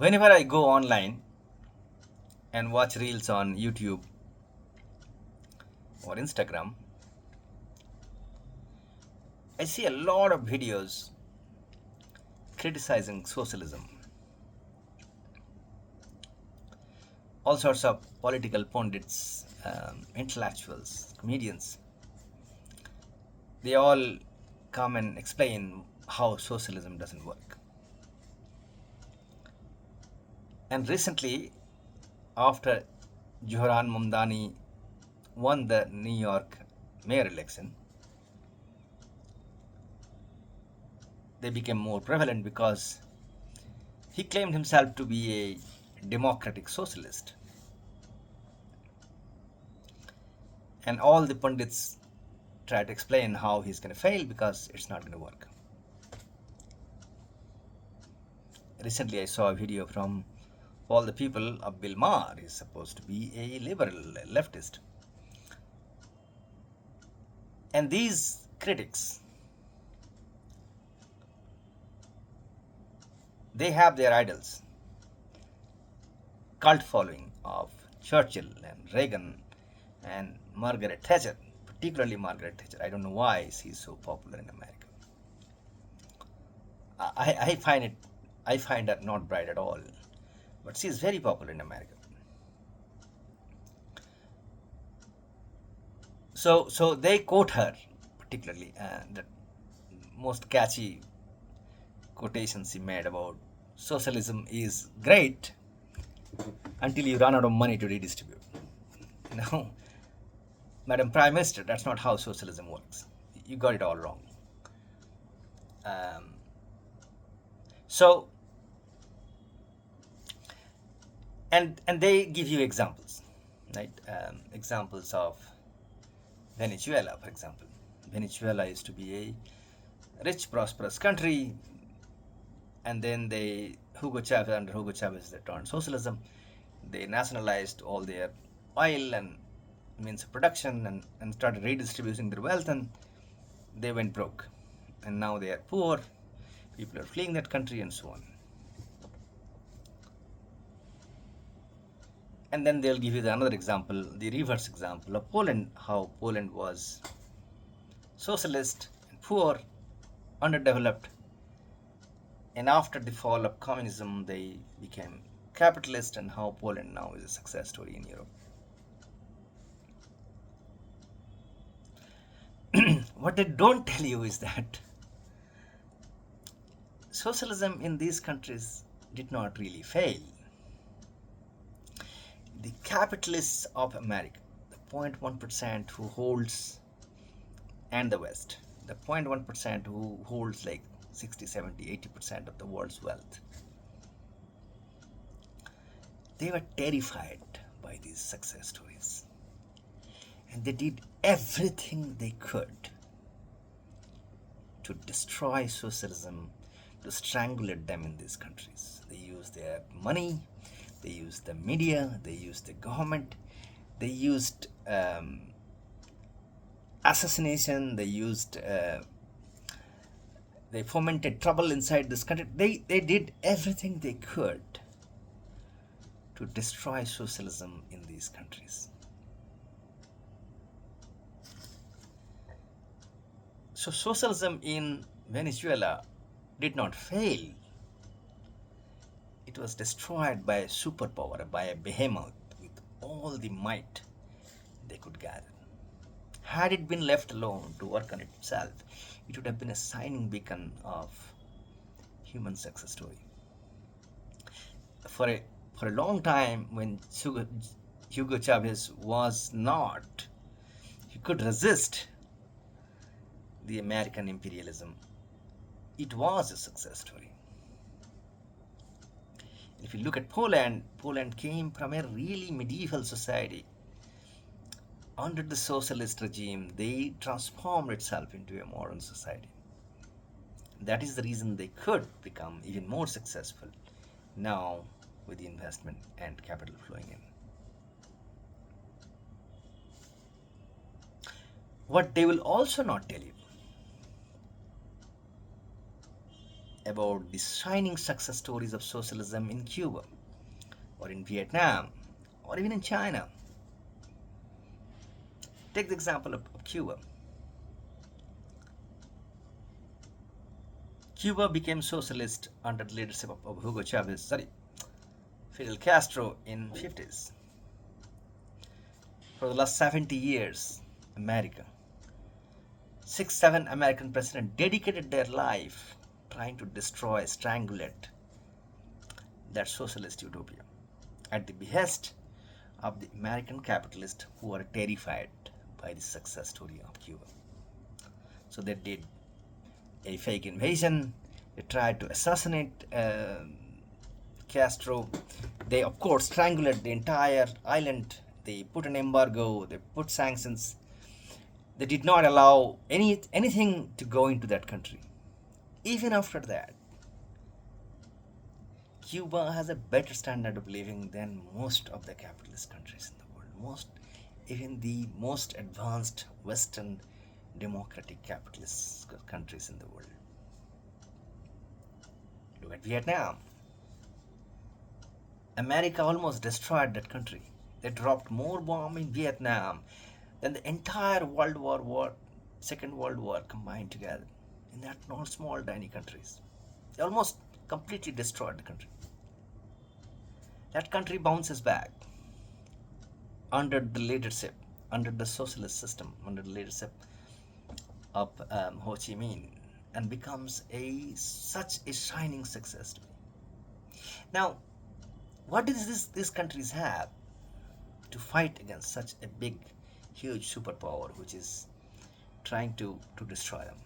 Whenever I go online and watch reels on YouTube or Instagram, I see a lot of videos criticizing socialism. All sorts of political pundits, intellectuals, comedians, they all come and explain how socialism doesn't work. And recently, after Johran Mamdani won the New York mayor election, they became more prevalent because he claimed himself to be a democratic socialist. And all the pundits try to explain how he's going to fail because it's not going to work. Recently, I saw a video from all the people of Bill Maher. He's supposed to be a liberal, a leftist. And these critics, they have their idols, cult following of Churchill and Reagan and Margaret Thatcher, particularly Margaret Thatcher. I don't know why she's so popular in America. I find her not bright at all, but she is very popular in America. So they quote her particularly, the most catchy quotations she made about socialism is great until you run out of money to redistribute. You know, Madam Prime Minister, that's not how socialism works. You got it all wrong. Um, so, and they give you examples, right? Examples of Venezuela, for example. Venezuela used to be a rich, prosperous country, and then under Hugo Chavez, they turned socialism. They nationalized all their oil and means of production and started redistributing their wealth, and they went broke. And now they are poor, people are fleeing that country, and so on. And then they'll give you another example, the reverse example of Poland, how Poland was socialist and poor, underdeveloped, and after the fall of communism, they became capitalist, and how Poland now is a success story in Europe. What they don't tell you is that socialism in these countries did not really fail. The capitalists of America, the 0.1% who holds, and the West, the 0.1% who holds like 60, 70, 80% of the world's wealth, they were terrified by these success stories. And they did everything they could to destroy socialism, to strangulate them in these countries. They used their money, they used the media, they used the government, they used assassination, they fomented trouble inside this country. They did everything they could to destroy socialism in these countries. So socialism in Venezuela did not fail. It was destroyed by a superpower, by a behemoth with all the might they could gather. Had it been left alone to work on itself, it would have been a shining beacon of human success story. For a long time, when Hugo Chavez was not, he could resist the American imperialism. It was a success story. If you look at Poland, Poland came from a really medieval society. Under the socialist regime, they transformed itself into a modern society. That is the reason they could become even more successful now with the investment and capital flowing in. What they will also not tell you about the shining success stories of socialism in Cuba, or in Vietnam, or even in China. Take the example of Cuba. Cuba became socialist under the leadership of Fidel Castro in 50s. For the last 70 years, America, 7 American presidents dedicated their life trying to destroy, strangulate that socialist utopia at the behest of the American capitalists who are terrified by the success story of Cuba. So they did a fake invasion. They tried to assassinate Castro. They, of course, strangulated the entire island. They put an embargo. They put sanctions. They did not allow anything to go into that country. Even after that, Cuba has a better standard of living than most of the capitalist countries in the world. Even the most advanced Western democratic capitalist countries in the world. Look at Vietnam. America almost destroyed that country. They dropped more bombs in Vietnam than the entire Second World War combined together in that small tiny countries. They almost completely destroyed the country. That country bounces back under the leadership, under the socialist system, under the leadership of Ho Chi Minh, and becomes such a shining success story. Now, what does these countries have to fight against such a big, huge superpower which is trying to destroy them?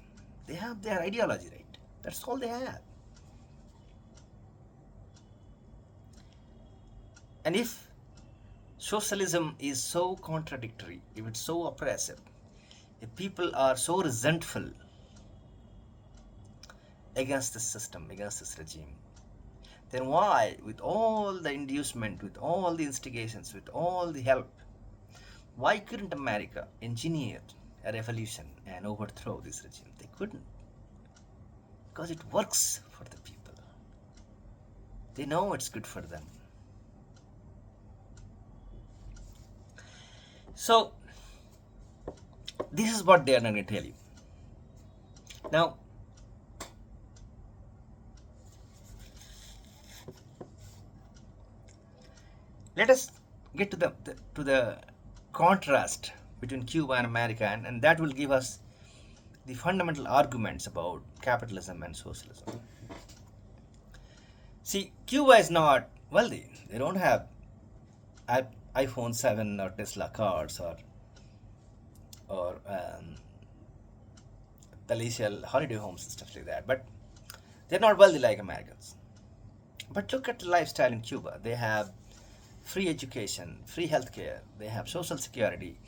They have their ideology, right? That's all they have. And if socialism is so contradictory, if it's so oppressive, if people are so resentful against this system, against this regime, then why, with all the inducement, with all the instigations, with all the help, why couldn't America engineer a revolution and overthrow this regime? They couldn't. Because it works for the people. They know it's good for them. So, this is what they are going to tell you. Now, let us get to the contrast between Cuba and America, and that will give us the fundamental arguments about capitalism and socialism. See, Cuba is not wealthy. They don't have iPhone 7 or Tesla cars or palatial holiday homes and stuff like that. But they're not wealthy like Americans. But look at the lifestyle in Cuba. They have free education, free healthcare. They have social security.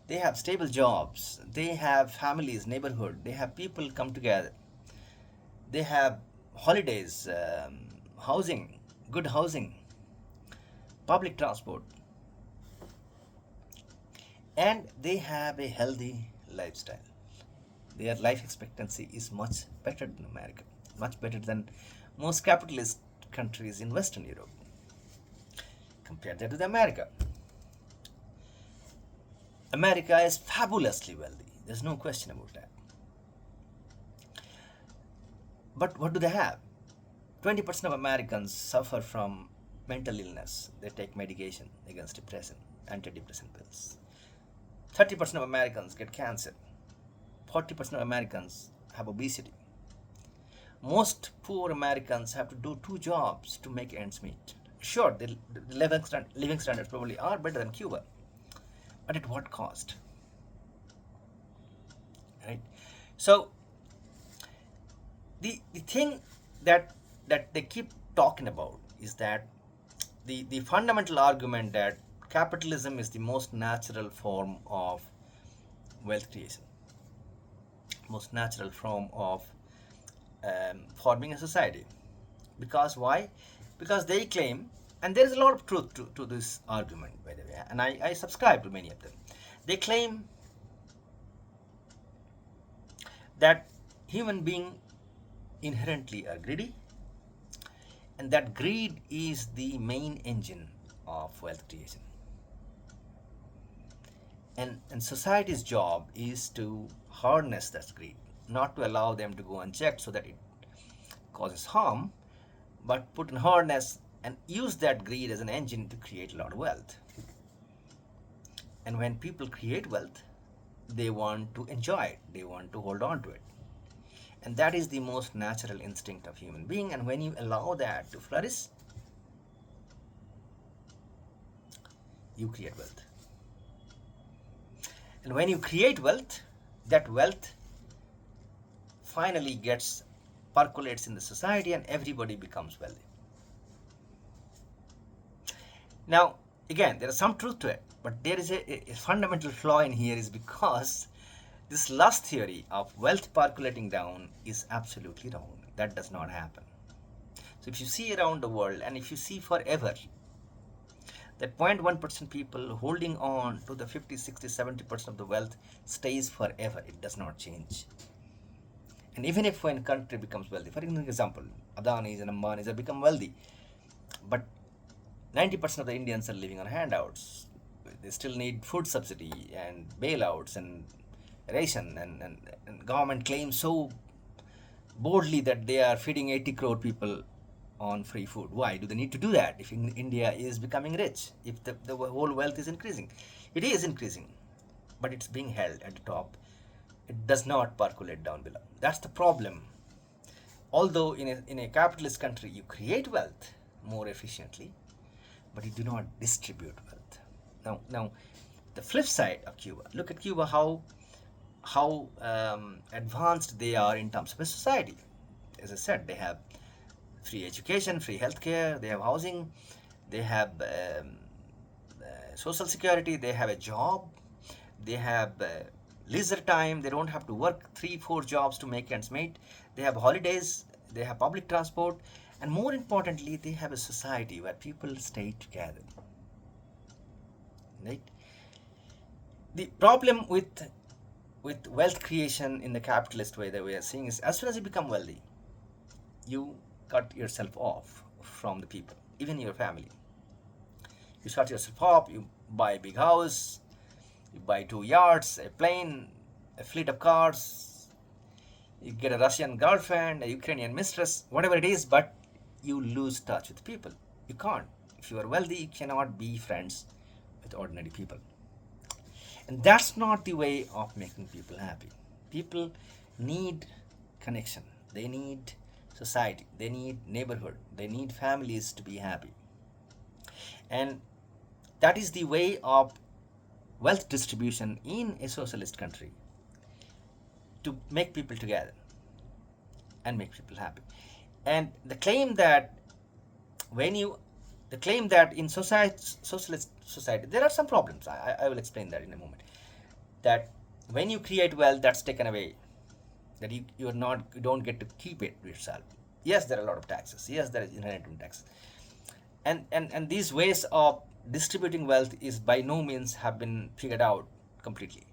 They have stable jobs. They have families, neighborhood. They have people come together. They have holidays, housing, good housing, public transport. And they have a healthy lifestyle. Their life expectancy is much better than America, much better than most capitalist countries in Western Europe. Compare that with America. America is fabulously wealthy. There's no question about that. But what do they have? 20% of Americans suffer from mental illness. They take medication against depression, antidepressant pills. 30% of Americans get cancer. 40% of Americans have obesity. Most poor Americans have to do 2 jobs to make ends meet. Sure, the living standards probably are better than Cuba, but at what cost? Right? So, the thing that they keep talking about is that the fundamental argument that capitalism is the most natural form of wealth creation, most natural form of forming a society. Because why? Because they claim, and there is a lot of truth to this argument, by the way, and I subscribe to many of them. They claim that human being inherently are greedy, and that greed is the main engine of wealth creation. And society's job is to harness that greed, not to allow them to go unchecked so that it causes harm, but put in harness and use that greed as an engine to create a lot of wealth. And when people create wealth, they want to enjoy it, they want to hold on to it. And that is the most natural instinct of human being. And when you allow that to flourish, you create wealth. And when you create wealth, that wealth finally gets percolates in the society and everybody becomes wealthy. Now, again, there is some truth to it, but there is a fundamental flaw in here, is because this last theory of wealth percolating down is absolutely wrong. That does not happen. So if you see around the world, and if you see forever, that 0.1% people holding on to the 50, 60, 70% of the wealth stays forever. It does not change. And even if when country becomes wealthy, for example, Adanis and Ambanis have become wealthy, but 90% of the Indians are living on handouts. They still need food subsidy and bailouts and ration, and government claims so boldly that they are feeding 80 crore people on free food. Why do they need to do that if India is becoming rich, if the whole wealth is increasing? It is increasing, but it's being held at the top. It does not percolate down below. That's the problem. Although in a capitalist country you create wealth more efficiently, but you do not distribute wealth. Now, the flip side of Cuba. Look at Cuba, how advanced they are in terms of a society. As I said, they have free education, free healthcare, they have housing, they have social security, they have a job, they have leisure time, they don't have to work 3-4 jobs to make ends meet, they have holidays, they have public transport, and more importantly, they have a society where people stay together. Right? The problem with wealth creation in the capitalist way that we are seeing is, as soon as you become wealthy, you cut yourself off from the people, even your family. You shut yourself off, you buy a big house, you buy 2 yachts, a plane, a fleet of cars, you get a Russian girlfriend, a Ukrainian mistress, whatever it is, but you lose touch with people. You can't. If you are wealthy, you cannot be friends with ordinary people. And that's not the way of making people happy. People need connection. They need society. They need neighborhood. They need families to be happy. And that is the way of wealth distribution in a socialist country, to make people together and make people happy. And the claim that in socialist society, there are some problems. I will explain that in a moment. That when you create wealth, that's taken away. That you don't get to keep it yourself. Yes, there are a lot of taxes. Yes, there is inherent tax. And these ways of distributing wealth is by no means have been figured out completely.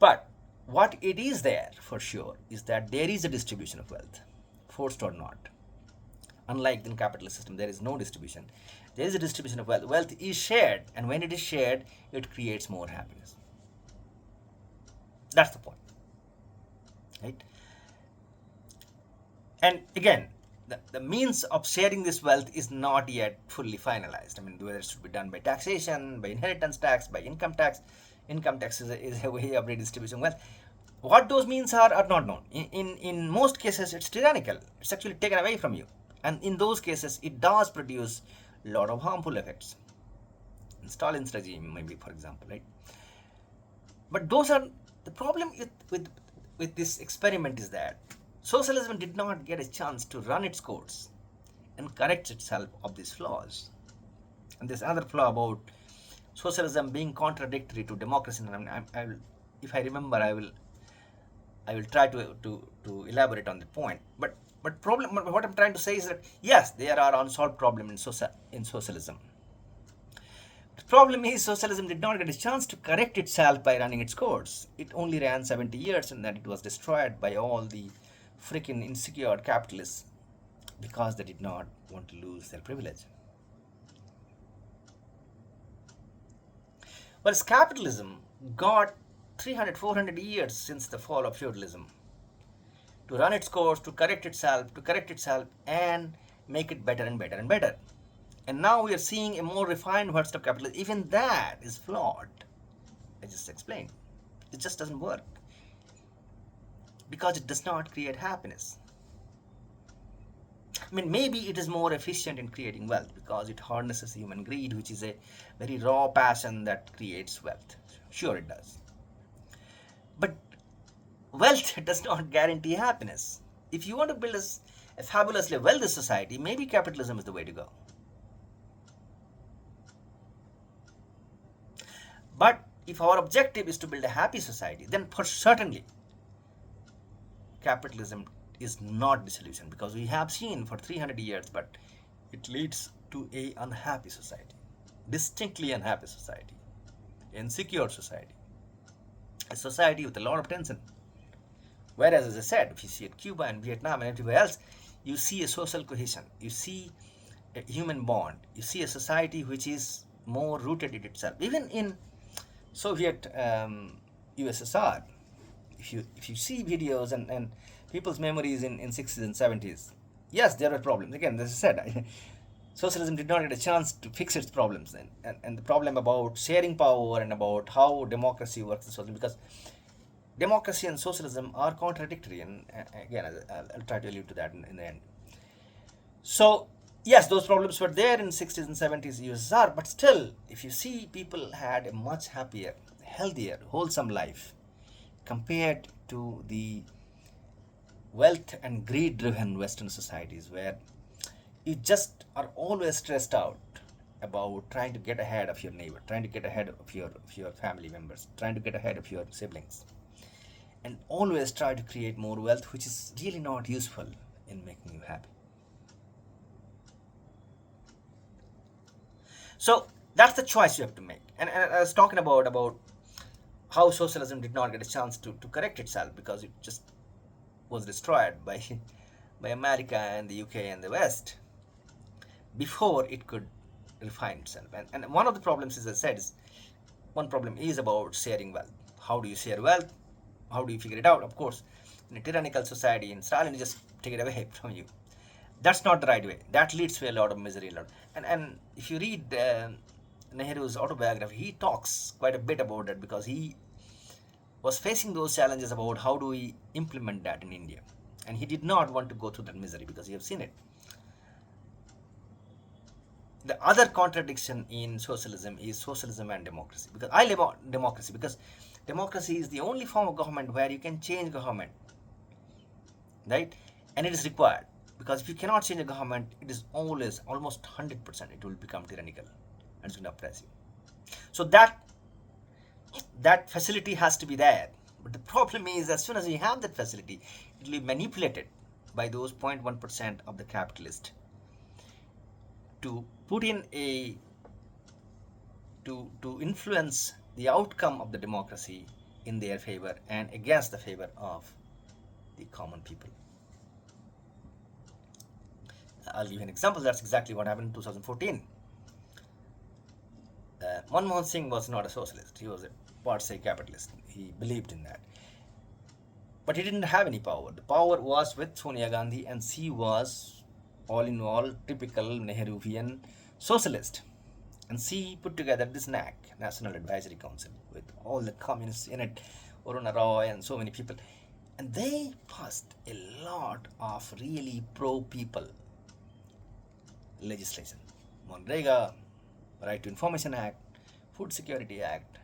But what it is there for sure is that there is a distribution of wealth, forced or not. Unlike in capitalist system, there is no distribution. There is a distribution of wealth. Wealth is shared, and when it is shared, it creates more happiness. That's the point, right? And again, the means of sharing this wealth is not yet fully finalized. I mean, whether it should be done by taxation, by inheritance tax, by income tax. Income tax is a way of redistributing wealth. What those means are not known. In most cases, it's tyrannical. It's actually taken away from you. And in those cases, it does produce a lot of harmful effects. In Stalin's regime, maybe, for example, right? But those are the problem with this experiment is that socialism did not get a chance to run its course and correct itself of these flaws. And there's another flaw about socialism being contradictory to democracy. And I will, if I remember, I will try to elaborate on the point. But what I'm trying to say is that yes, there are unsolved problems in socialism. The problem is socialism did not get a chance to correct itself by running its course. It only ran 70 years, and then it was destroyed by all the freaking insecure capitalists because they did not want to lose their privilege. Whereas capitalism got 300, 400 years since the fall of feudalism to run its course, to correct itself, and make it better and better and better. And now we are seeing a more refined version of capitalism. Even that is flawed. I just explained. It just doesn't work because it does not create happiness. I mean, maybe it is more efficient in creating wealth because it harnesses human greed, which is a very raw passion that creates wealth. Sure, it does. But wealth does not guarantee happiness. If you want to build a fabulously wealthy society, maybe capitalism is the way to go. But if our objective is to build a happy society, then for certainly capitalism is not the solution, because we have seen for 300 years, but it leads to a unhappy society, distinctly unhappy society, insecure society, a society with a lot of tension. Whereas, as I said, if you see at Cuba and Vietnam and everywhere else, you see a social cohesion, you see a human bond, you see a society which is more rooted in itself. Even in Soviet USSR, if you see videos and people's memories in 60s and 70s, yes, there were problems. Again, as I said, socialism did not get a chance to fix its problems, and the problem about sharing power and about how democracy works in socialism, because democracy and socialism are contradictory, and again, I'll try to allude to that in the end. So yes, those problems were there in 60s and 70s USSR, but still, if you see, people had a much happier, healthier, wholesome life compared to the wealth and greed driven Western societies, where you just are always stressed out about trying to get ahead of your neighbor, trying to get ahead of your family members, trying to get ahead of your siblings, and always try to create more wealth, which is really not useful in making you happy. So that's the choice you have to make. And I was talking about how socialism did not get a chance to correct itself because it just was destroyed by by America and the UK and the West before it could refine itself. And one of the problems, as I said, is one problem is about sharing wealth. How do you share wealth? How do you figure it out? Of course, in a tyrannical society, in Stalin, you just take it away from you. That's not the right way. That leads to a lot of misery. And if you read Nehru's autobiography, he talks quite a bit about that because he was facing those challenges about how do we implement that in India. And he did not want to go through that misery because he have seen it. The other contradiction in socialism is socialism and democracy. Because I live on democracy because democracy is the only form of government where you can change government, right? And it is required, because if you cannot change a government, it is always almost 100% it will become tyrannical and it's going to oppress you. So that facility has to be there. But the problem is, as soon as you have that facility, it will be manipulated by those 0.1% of the capitalist to put in to influence the outcome of the democracy in their favor and against the favor of the common people. I'll give you an example. That's exactly what happened in 2014. Manmohan Singh was not a socialist. He was a part-say capitalist. He believed in that. But he didn't have any power. The power was with Sonia Gandhi, and she was, all in all, typical Nehruvian socialist. And she put together this NAC, National Advisory Council, with all the communists in it, Aruna Roy and so many people. And they passed a lot of really pro-people legislation. Monrega, Right to Information Act, Food Security Act,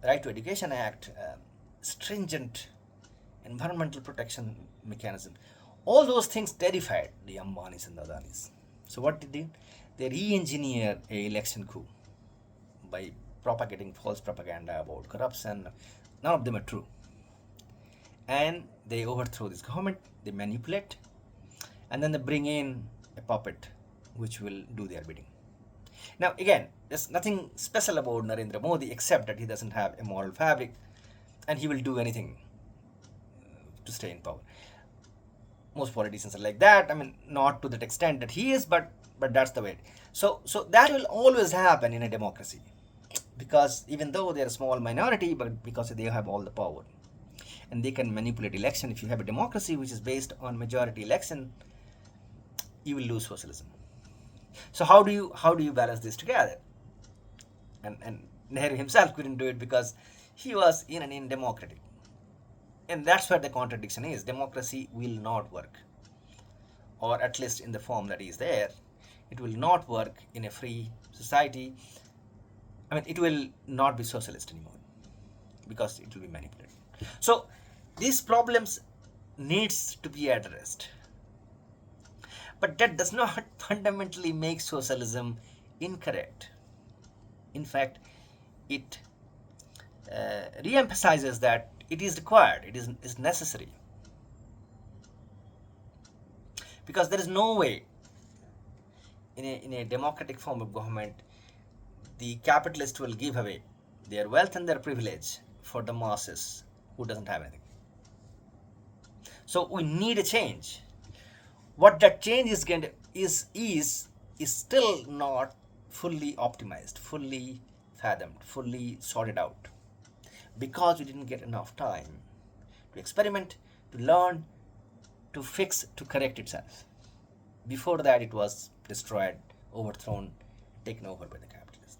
Right to Education Act, stringent environmental protection mechanism. All those things terrified the Ambanis and the Adanis. So what did they do? They re-engineered a election coup by propagating false propaganda about corruption. None of them are true. And they overthrow this government, they manipulate, and then they bring in a puppet which will do their bidding. Now again, there's nothing special about Narendra Modi except that he doesn't have a moral fabric and he will do anything to stay in power. Most politicians are like that. I mean, not to that extent that he is, but that's the way. So that will always happen in a democracy, because even though they are a small minority, but because they have all the power and they can manipulate election. If you have a democracy which is based on majority election, you will lose socialism. So how do you balance this together? And Nehru himself couldn't do it because he was in an democratic, and that's where the contradiction is. Democracy will not work, or at least in the form that is there, it will not work in a free society. I mean, it will not be socialist anymore because it will be manipulated. So these problems needs to be addressed, but that does not fundamentally make socialism incorrect. In fact, it re-emphasizes that it is required, is necessary, because there is no way in a democratic form of government the capitalist will give away their wealth and their privilege for the masses who doesn't have anything. So we need a change. What that change is going to is still not fully optimized, fully fathomed, fully sorted out, because we didn't get enough time to experiment, to learn, to fix, to correct itself. Before that, it was destroyed, overthrown, taken over by the capitalists.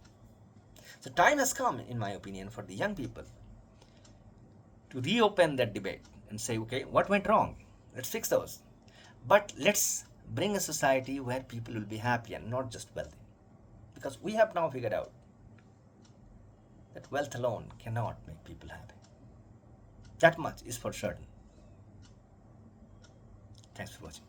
So time has come, in my opinion, for the young people to reopen that debate and say, okay, what went wrong? Let's fix those. But let's bring a society where people will be happy and not just wealthy. Because we have now figured out that wealth alone cannot make people happy. That much is for certain. Thanks for watching.